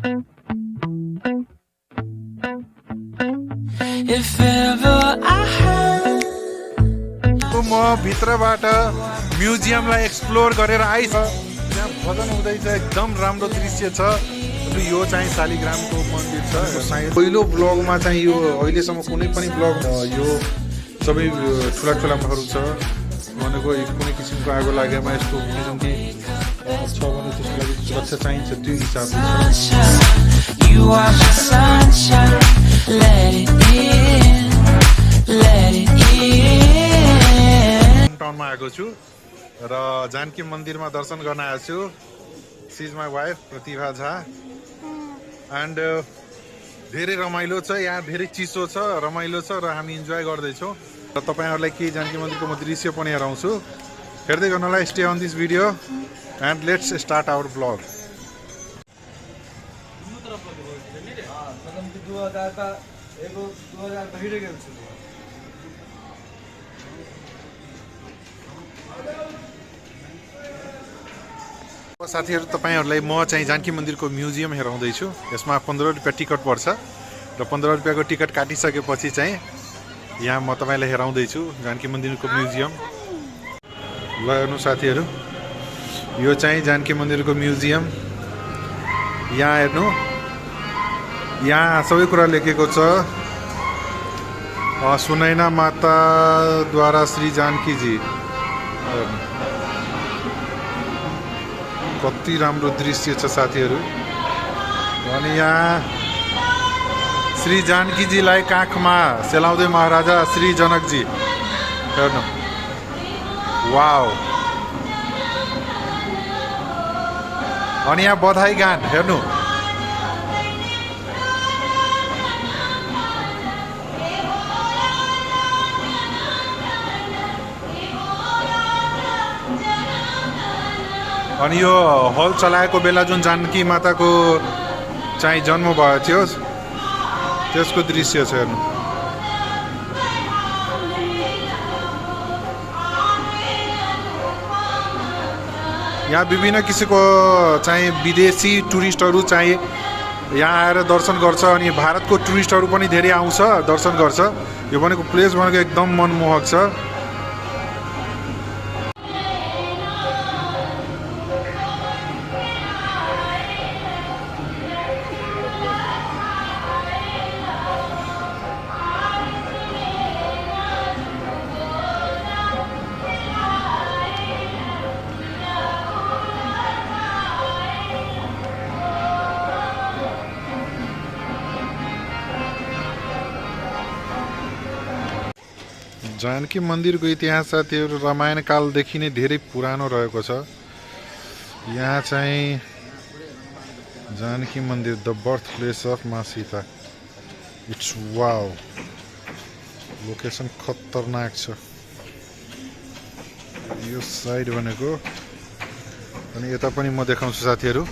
If ever I had म भित्रबाट म्युजियमलाई explore गरेर आइस त्यहाँ भजन हुँदैछ एकदम राम्रो दृश्य छ यो चाहिँ शालिग्रामको मन्दिर छ सायद पहिलो ब्लगमा चाहिँ यो अहिलेसम्म कुनै पनि ब्लग यो सबै ठुला ठुलाहरू छ भनेको कुनै किसिमको आगो लागेमा यस्तो किसिम कि छ भने त्यसको लागि सुरक्षा चाहिन्छ त्यो हिसाबले you are my sunshine, let it in, let it in. टाउनमा आएको छु र जानकी मन्दिरमा दर्शन गर्न आएको छु she is my wife Pratibha Jha and धेरै रमाइलो छ यहाँ धेरै चिसो छ रमाइलो छ र हामी इन्जोय गर्दैछौँ र तपाईँहरूलाई केही जानकी मन्दिरको म दृश्य पनि हेराउँछु हेर्दै गर्नलाई stay on this video and let's start our blog साथीहरू तपाईँहरूलाई म चाहिँ जानकी मन्दिरको म्युजियम हेराउँदैछु यसमा 15 रुपियाँ टिकट पर्छ र 15 रुपियाँको टिकट काटिसकेपछि चाहिँ यहाँ म तपाईँलाई हेराउँदैछु जानकी मन्दिरको म्युजियम ल हेर्नु साथीहरू यो चाहिँ जानकी मन्दिरको म्युजियम यहाँ हेर्नु यहाँ सबै कुरा लेखेको छ सुनैना माताद्वारा श्री जानकीजी कति राम्रो दृश्य छ साथीहरू अनि यहाँ श्री जानकीजीलाई काखमा सेलाउँदै महाराजा श्री जनकजी हेर्नु वाउ अनि यहाँ बधाई गान हेर्नु अनि यो हल चलाएको बेला जुन जानकी माताको चाहिँ जन्म भएको थियो त्यसको दृश्य छ हेर्नु यहाँ विभिन्न किसिमको चाहिँ विदेशी टुरिस्टहरू चाहिँ यहाँ आएर दर्शन गर्छ अनि भारतको टुरिस्टहरू पनि धेरै आउँछ दर्शन गर्छ यो भनेको प्लेस भनेको एकदम मनमोहक छ जानकी मन्दिरको इतिहास साथीहरू रामायण कालदेखि नै धेरै पुरानो रहेको छ यहाँ चाहिँ जानकी मन्दिर द बर्थ प्लेस अफ मा सीता इट्स वाउ लोकेसन खतरनाक छ यो साइड भनेको अनि यता पनि म देखाउँछु साथीहरू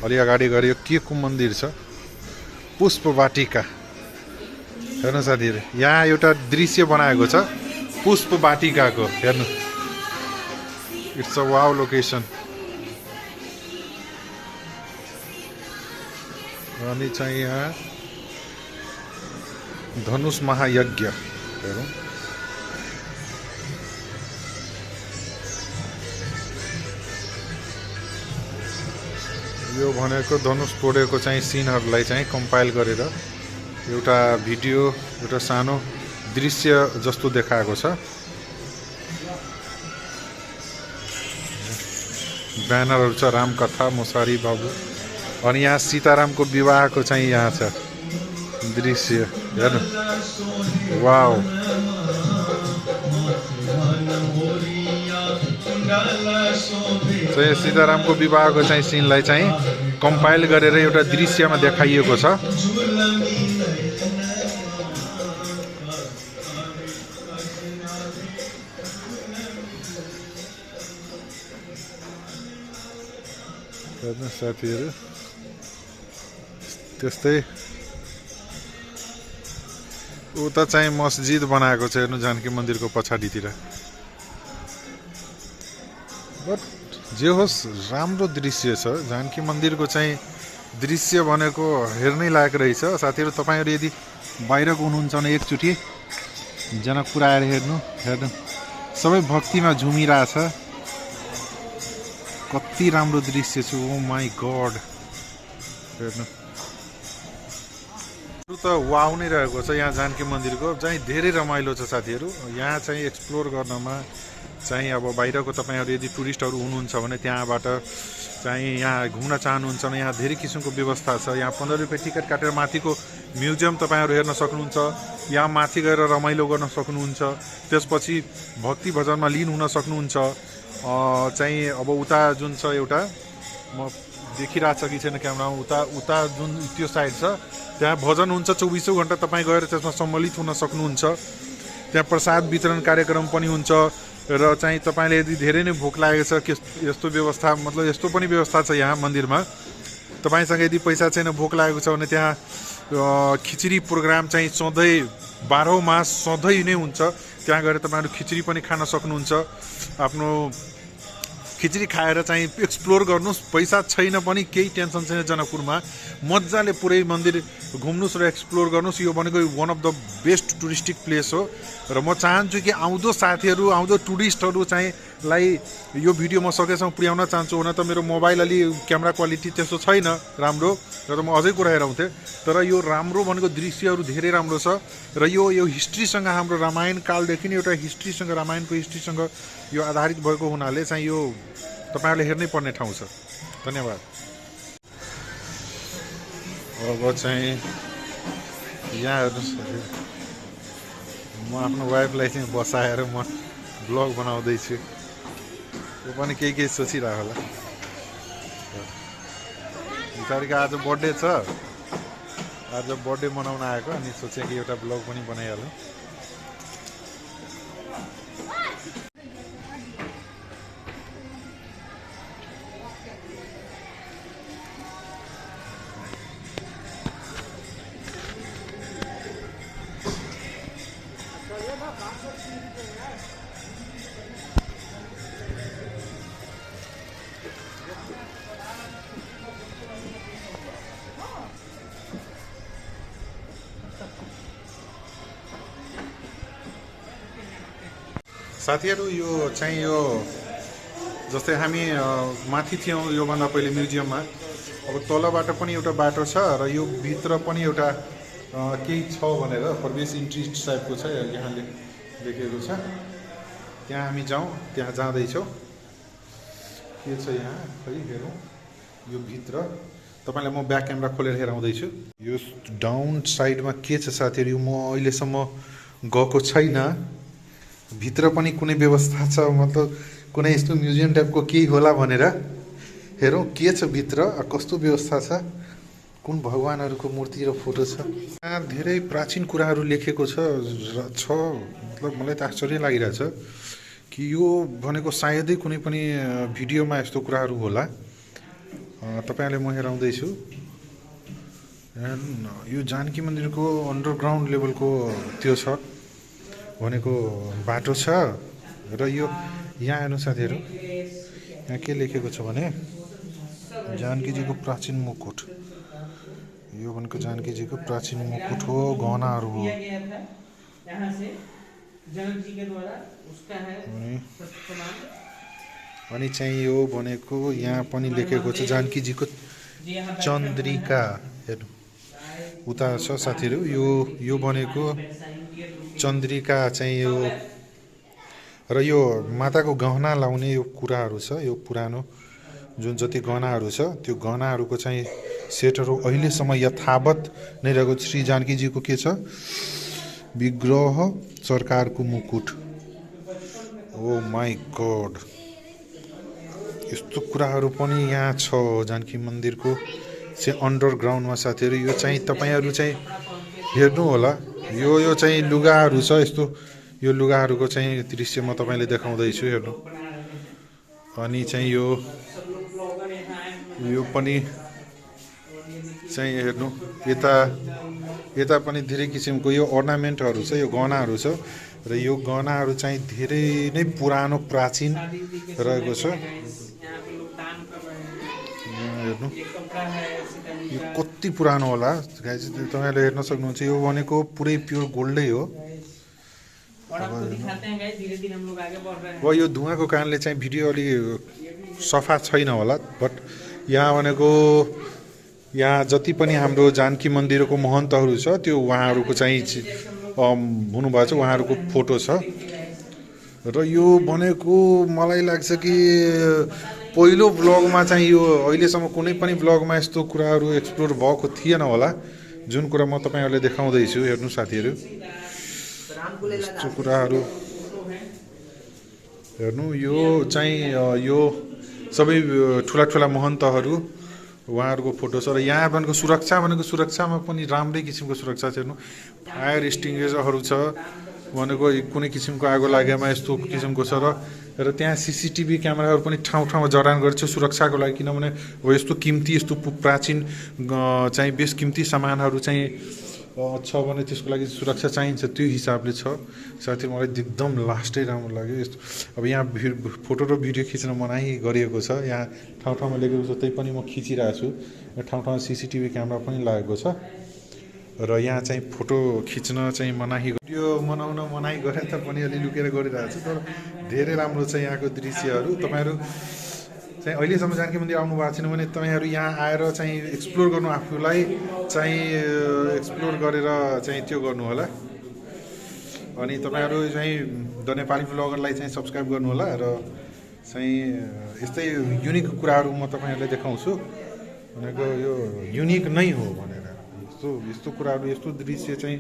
अलि अगाडि गएर यो के को मन्दिर छ पुष्प वाटिका हेर्नु साथीहरू यहाँ एउटा दृश्य बनाएको छ पुष्प वाटिकाको हेर्नु इट्स अ वाउ लोकेसन अनि चाहिँ यहाँ धनुष महायज्ञ हेरौँ यो भनेको धनुष तोडेको चाहिँ सिनहरूलाई चाहिँ कम्पाइल गरेर एउटा भिडियो एउटा सानो दृश्य जस्तो देखाएको छ ब्यानरहरू छ रामकथा मुसारी बाबु अनि यहाँ सीतारामको विवाहको चाहिँ यहाँ छ दृश्य हेर्नु वाउ चाहिँ सीतारामको विवाहको चाहिँ सिनलाई चाहिँ कम्पाइल गरेर एउटा दृश्यमा देखाइएको छ हेर्नु साथीहरू त्यस्तै उता चाहिँ मस्जिद बनाएको छ हेर्नु जानकी मन्दिरको पछाडितिर बट जे होस् राम्रो दृश्य छ जानकी मन्दिरको चाहिँ दृश्य भनेको हेर्नै लायक रहेछ साथीहरू। तपाईँहरू यदि बाहिरको हुनुहुन्छ भने एकचोटि जनकपुर आएर हेर्नु सबै भक्तिमा झुमिरहेछ। कति राम्रो दृश्य छ, ओ माई गड। हेर्नु त वाउ नै रहेको छ यहाँ जानकी मन्दिरको चाहिँ धेरै रमाइलो छ साथीहरू। यहाँ चाहिँ एक्सप्लोर गर्नमा चाहिँ अब बाहिरको तपाईँहरू यदि टुरिस्टहरू हुनुहुन्छ भने त्यहाँबाट चाहिँ यहाँ घुम्न चाहनुहुन्छ भने यहाँ धेरै किसिमको व्यवस्था छ। यहाँ 15 रुपियाँ टिकट काटेर माथिको म्युजियम तपाईँहरू हेर्न सक्नुहुन्छ, यहाँ माथि गएर रमाइलो गर्न सक्नुहुन्छ, त्यसपछि भक्ति भजनमा लिन हुन सक्नुहुन्छ। चाहिँ अब उता जुन छ एउटा म देखिरहेको छ कि छैन क्यामेरामा, उता जुन त्यो साइड छ त्यहाँ भजन हुन्छ 24औं घन्टा। तपाईँ गएर त्यसमा सम्मिलित हुन सक्नुहुन्छ। त्यहाँ प्रसाद वितरण कार्यक्रम पनि हुन्छ र चाहिँ तपाईँले यदि धेरै नै भोक लागेको छ यस्तो व्यवस्था मतलब यस्तो पनि व्यवस्था छ यहाँ मन्दिरमा। तपाईँसँग यदि पैसा छैन भोक लागेको छ भने त्यहाँ खिचडी प्रोग्राम चाहिँ सधैँ 12 मास सधैँ नै हुन्छ। त्यहाँ गएर तपाईँहरू खिचडी पनि खान सक्नुहुन्छ। आफ्नो खिचडी खाएर चाहिँ एक्सप्लोर गर्नुहोस्। पैसा छैन पनि केही टेन्सन छैन, जनकपुरमा मजाले पुरै मन्दिर घुम्नुहोस् र एक्सप्लोर गर्नुहोस्। यो भनेको one of the best touristic place हो र म चाहन्छु कि आउँदो साथीहरू आउँदो टुरिस्टहरू चाहिँ लाई यो भिडियो म सकेसम्म पुर्याउन चाहन्छु। हुन त मेरो मोबाइल अलि क्यामेरा क्वालिटी त्यस्तो छैन राम्रो, र म अझै कुरा हेराउँथेँ। तर यो राम्रो भनेको दृश्यहरू धेरै राम्रो छ र यो हिस्ट्रीसँग हाम्रो रामायण कालदेखि नै एउटा हिस्ट्रीसँग रामायणको हिस्ट्रीसँग यो आधारित भएको हुनाले चाहिँ यो तपाईँहरूले हेर्नै पर्ने ठाउँ छ। धन्यवाद। अब चाहिँ यहाँ हेर्नुहोस्, म आफ्नो वाइफलाई चाहिँ बसाएर म ब्लग बनाउँदैछु। त्यो पनि केही सोचिरहेको होला। बिचारीको आज बर्थडे छ, आज बर्थडे मनाउन आएको, अनि सोचेँ कि एउटा ब्लग पनि बनाइहालौँ। साथीहरू यो चाहिँ यो जस्तै हामी माथि थियौँ योभन्दा पहिले म्युजियममा, अब तलबाट पनि एउटा बाटो छ र यो भित्र पनि एउटा केही छ भनेर प्रवेश इन्ट्री टाइपको छ यहाँ लेखेको छ। त्यहाँ हामी जाउँ, त्यहाँ जाँदैछौँ। के छ यहाँ खै हेरौँ। यो भित्र तपाईँलाई म ब्याक क्यामेरा खोलेर हेराउँदैछु। यो डाउन साइडमा के छ साथीहरू, म अहिलेसम्म गएको छैन। भित्र पनि कुनै व्यवस्था छ, मतलब कुनै यस्तो म्युजियम टाइपको केही होला भनेर हेरौँ के छ भित्र, कस्तो व्यवस्था छ, कुन भगवानहरूको मूर्ति र फोटो छ। यहाँ धेरै प्राचीन कुराहरू लेखेको छ। मतलब मलाई त आश्चर्य लागिरहेछ कि यो भनेको सायदै कुनै पनि भिडियोमा यस्तो कुराहरू होला। तपाईँहरूले म हेराउँदैछु। यो जानकी मन्दिरको अन्डरग्राउन्ड लेभलको त्यो छ भनेको बाटो छ र यो यहाँ हेर्नु साथीहरू, यहाँ के लेखेको छ भने जानकीजीको प्राचीन मुकुट। यो भनेको जानकीजीको प्राचीन मुकुट हो, गहनाहरू हो। अनि चाहिँ यो भनेको यहाँ पनि लेखेको छ जानकीजीको चन्द्रिका। हेर्नु उता छ साथीहरू, यो भनेको चन्द्रिका चाहिँ यो र यो माताको गहना लाउने यो कुराहरू छ। यो पुरानो जुन जति गहनाहरू छ त्यो गहनाहरूको चाहिँ सेटहरू अहिलेसम्म यथावत नै रहेको। श्री जानकीजीको के छ, विग्रह सरकारको मुकुट। ओ माई गड, यस्तो कुराहरू पनि यहाँ छ जानकी मन्दिरको चाहिँ अन्डरग्राउन्डमा साथीहरू। यो चाहिँ तपाईँहरू चाहिँ हेर्नु होला। यो चाहिँ लुगाहरू छ यस्तो, यो लुगाहरूको चाहिँ दृश्य म तपाईँले देखाउँदैछु हेर्नु। अनि चाहिँ यो पनि चाहिँ हेर्नु, यता पनि धेरै किसिमको यो अर्नामेन्टहरू छ, यो गहनाहरू छ र यो गहनाहरू चाहिँ धेरै नै पुरानो प्राचीन रहेको छ। हेर्नु यो कति पुरानो होला गाइस तपाईहरुले हेर्न सक्नुहुन्छ यो भनेको पुरै प्योर गोल्डै हो अब यो धुवाको कारणले चाहिँ भिडियो अलि सफा छैन होला बट यहाँ भनेको यहाँ जति पनि हाम्रो जानकी मन्दिरको महन्तहरू छ त्यो उहाँहरूको चाहिँ हुनुभएको छ उहाँहरूको फोटो छ र यो भनेको मलाई लाग्छ कि पहिलो ब्लगमा चाहिँ यो अहिलेसम्म कुनै पनि ब्लगमा यस्तो कुराहरू एक्सप्लोर भएको थिएन होला जुन कुरा म तपाईहरुले देखाउँदैछु हेर्नु साथीहरु यस्तो कुराहरू हेर्नु यो चाहिँ यो सबै ठुला ठुला महन्तहरू उहाँहरूको फोटो छ र यहाँ भनेको सुरक्षामा पनि राम्रै किसिमको सुरक्षा छ हेर्नु फायर एक्सटिङ्ग्विसरहरू छ भनेको कुनै किसिमको आगो लागेमा यस्तो किसिमको छ र त्यहाँ सीसीटीभी क्यामेराहरू पनि ठाउँ ठाउँमा जडान गर्छ सुरक्षाको लागि किनभने अब यस्तो किम्ती यस्तो प्राचीन चाहिँ बेस किम्ती सामानहरू चाहिँ छ भने त्यसको लागि सुरक्षा चाहिन्छ त्यो हिसाबले छ साथै मलाई एकदम लास्टै राम्रो लाग्यो यस्तो अब यहाँ फोटो र भिडियो खिच्न मनाही गरिएको छ यहाँ ठाउँ ठाउँमा लेखेको छ त्यही पनि म खिचिरहेको छु ठाउँ ठाउँमा सीसीटीभी क्यामेरा पनि लागेको छ र यहाँ चाहिँ फोटो खिच्न चाहिँ मनाही भिडियो बनाउन मनाही गरे तापनि अलि लुकेर गरिरहेको छु तर धेरै राम्रो छ यहाँको दृश्यहरू तपाईहरु चाहिँ अहिलेसम्म जानकी मन्दिर आउनु भएको छैन भने तपाईहरु यहाँ आएर चाहिँ एक्सप्लोर गर्नु आफूलाई चाहिँ एक्सप्लोर गरेर चाहिँ त्यो गर्नु होला अनि तपाईहरु चाहिँ द नेपाली ब्लगरलाई चाहिँ सब्स्क्राइब गर्नु होला र चाहिँ यस्तै युनिक कुराहरू म तपाईहरुलाई देखाउँछु भनेको यो युनिक नै हो भनेर यस्तो कुराहरू यस्तो दृश्य चाहिँ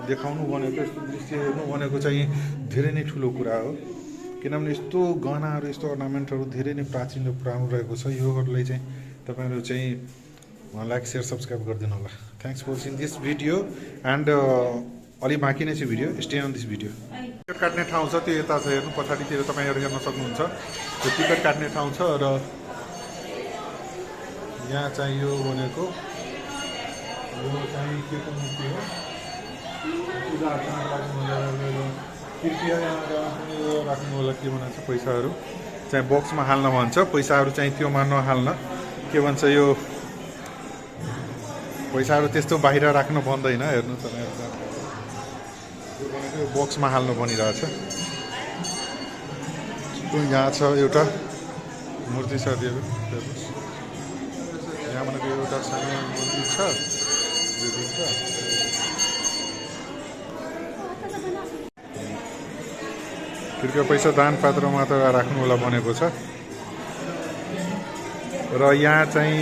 देखाउनु भनेको यस्तो दृश्य हेर्नु भनेको चाहिँ धेरै नै ठुलो कुरा हो किनभने यस्तो गहनाहरू यस्तो अर्नामेन्टहरू धेरै नै प्राचीन र पुरानो रहेको छ योहरूलाई चाहिँ तपाईहरु चाहिँ लाइक शेयर सब्स्क्राइब गरिदिनु होला thanks for watching this video and अलि बाँकी नै छ video stay on this video ticket काट्ने ठाउँ छ त्यो यता छ हेर्नु पछाडितिर तपाईहरु हेर्न सक्नुहुन्छ त्यो टिकट काट्ने ठाउँ छ र यहाँ चाहिँ यो भनेको यो चाहिँ के को मूर्ति हो पूजा अर्चना लाग्नु कृपया यहाँ राख्नु होला के भन्छ पैसाहरू चाहिँ बक्समा हाल्न भन्छ पैसाहरू चाहिँ त्योमा नहाल्न के भन्छ यो पैसाहरू त्यस्तो बाहिर राख्नु भन्दैन हेर्नु तपाईहरु यो भनेको यो बक्समा हाल्नु भनिरहेछ यहाँ छ एउटा मूर्ति साथीहरु हेर्नुस् यहाँ भनेको एउटा सानो मन्दिर छ यो देख्छ कृपया पैसा दान पात्रमा त राख्नु होला भनेको छ र यहाँ चाहिँ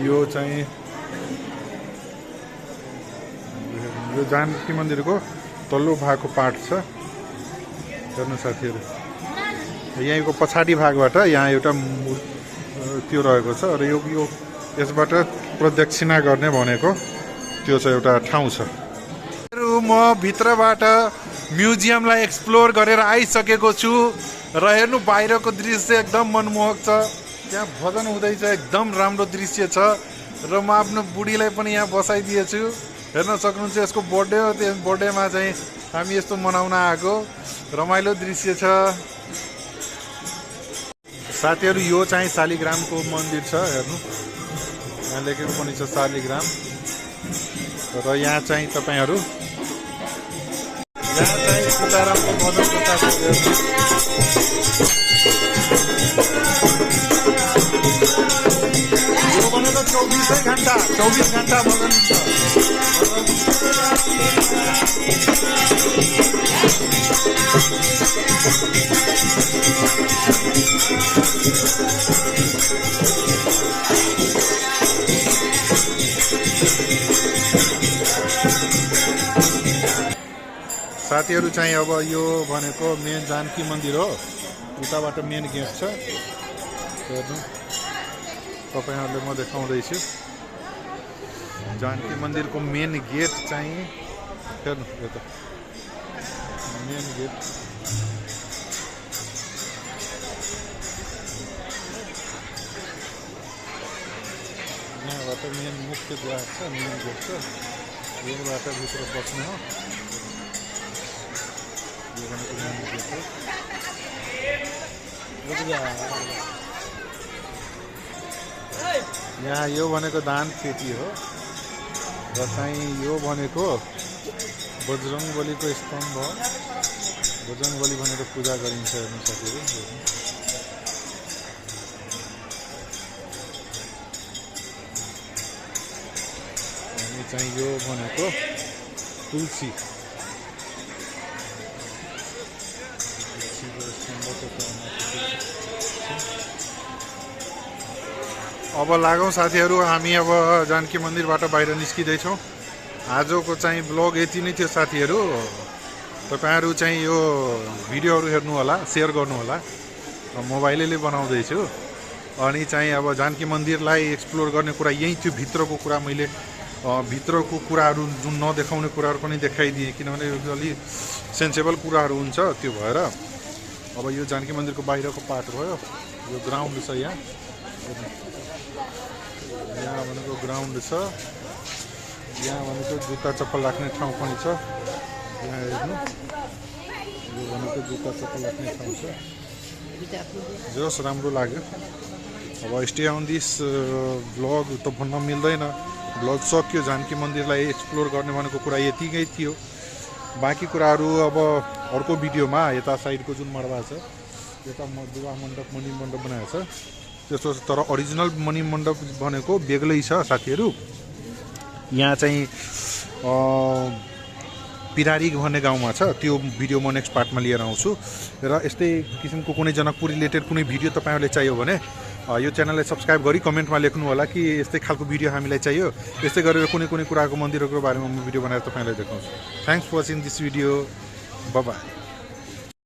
यो चाहिँ यो जानकी मन्दिरको तल्लो भागको पार्ट छ हेर्नु साथीहरु यहाँको पछाडि भागबाट यहाँ एउटा त्यो रहेको छ र यो यसबाट प्रदक्षिणा गर्ने भनेको त्यो चाहिँ एउटा ठाउँ छ म भित्रबाट म्युजियमलाई एक्सप्लोर गरेर आइसकेको छु र हेर्नु बाहिरको दृश्य एकदम मनमोहक छ त्यहाँ भजन हुँदैछ एकदम राम्रो दृश्य छ र म आफ्नो बुढीलाई पनि यहाँ बसाइदिएछु हेर्न सक्नुहुन्छ यसको बर्थडे हो त्यो बर्थडेमा चाहिँ हामी यस्तो मनाउन आएको रमाइलो दृश्य छ साथीहरु यो चाहिँ शालिग्रामको मन्दिर छ हेर्नु यहाँ लेखेको पनि छ शालिग्राम र यहाँ चाहिँ तपाईहरु यहाँ चाहिँ सीतारामको भजनको साथ यो भनेको 24 घण्टा भजन हुन्छ साथीहरु चाहिँ अब यो भनेको मेन जानकी मन्दिर हो उताबाट मेन गेट छ हेर्नु तपाईहरुले म देखाउँदैछु जानकी मन्दिरको मेन गेट चाहिँ हेर्नु यो त मेन गेट यहाँबाट मेन मुख्य द्वार छ मेन गेट छ यहाँबाट भित्र पस्ने हो यो भनेको मेन गेट हो यहाँ यो भनेको दान खेती हो र चाहिँ यो भनेको बजरङ्गबलीको स्तम्भ हो। बजरङ्गबली भनेर पूजा गरिन्छ हेर्नु साथीहरू। अनि चाहिँ यो भनेको तुलसी। अब लागौँ साथीहरू, हामी अब जानकी मन्दिरबाट बाहिर निस्किँदैछौँ। आजको चाहिँ ब्लग यति नै थियो साथीहरू। तपाईँहरू चाहिँ यो भिडियोहरू हेर्नु होला, सेयर गर्नु होला। मोबाइलले बनाउँदैछु। अनि चाहिँ अब जानकी मन्दिरलाई एक्सप्लोर गर्ने कुरा यही थियो। भित्रको कुरा मैले भित्रको कुराहरू जुन नदेखाउने कुराहरू पनि देखाइदिएँ, किनभने अलि सेन्सेबल कुराहरू हुन्छ। त्यो भएर अब यो जानकी मन्दिरको बाहिरको पार्ट भयो। यो ग्राउन्ड छ यहाँ भनेको ग्राउन्ड छ। यहाँ भनेको जुत्ता चप्पल राख्ने ठाउँ पनि छ। यहाँ हेर्नु, यो भनेको जुत्ता चप्पल राख्ने ठाउँ छ। जस राम्रो लाग्यो। अब स्टे अन दिस ब्लग त भन्न मिल्दैन, ब्लग सक्यो। जानकी मन्दिरलाई एक्सप्लोर गर्ने भनेको कुरा यतिकै थियो। बाँकी कुराहरू अब अर्को भिडियोमा। यता साइडको जुन मडवा छ, यता विवाह मण्डप मणि मण्डप बनाएको छ त्यस्तो, तर अरिजिनल मणि मण्डप भनेको बेग्लै छ साथीहरू। यहाँ चाहिँ पिरारी भन्ने गाउँमा छ। त्यो भिडियो म नेक्स्ट पार्टमा लिएर आउँछु। र यस्तै किसिमको कुनै जनकपुर रिलेटेड कुनै भिडियो तपाईँहरूले चाहियो भने यो च्यानललाई सब्सक्राइब गरी कमेन्टमा लेख्नु होला कि यस्तै खालको भिडियो हामीलाई चाहियो। यस्तै गरेर कुनै कुनै कुराको मन्दिरहरूको बारेमा म भिडियो बनाएर तपाईँलाई देखाउँछु। Thanks for watching this video. Bye by.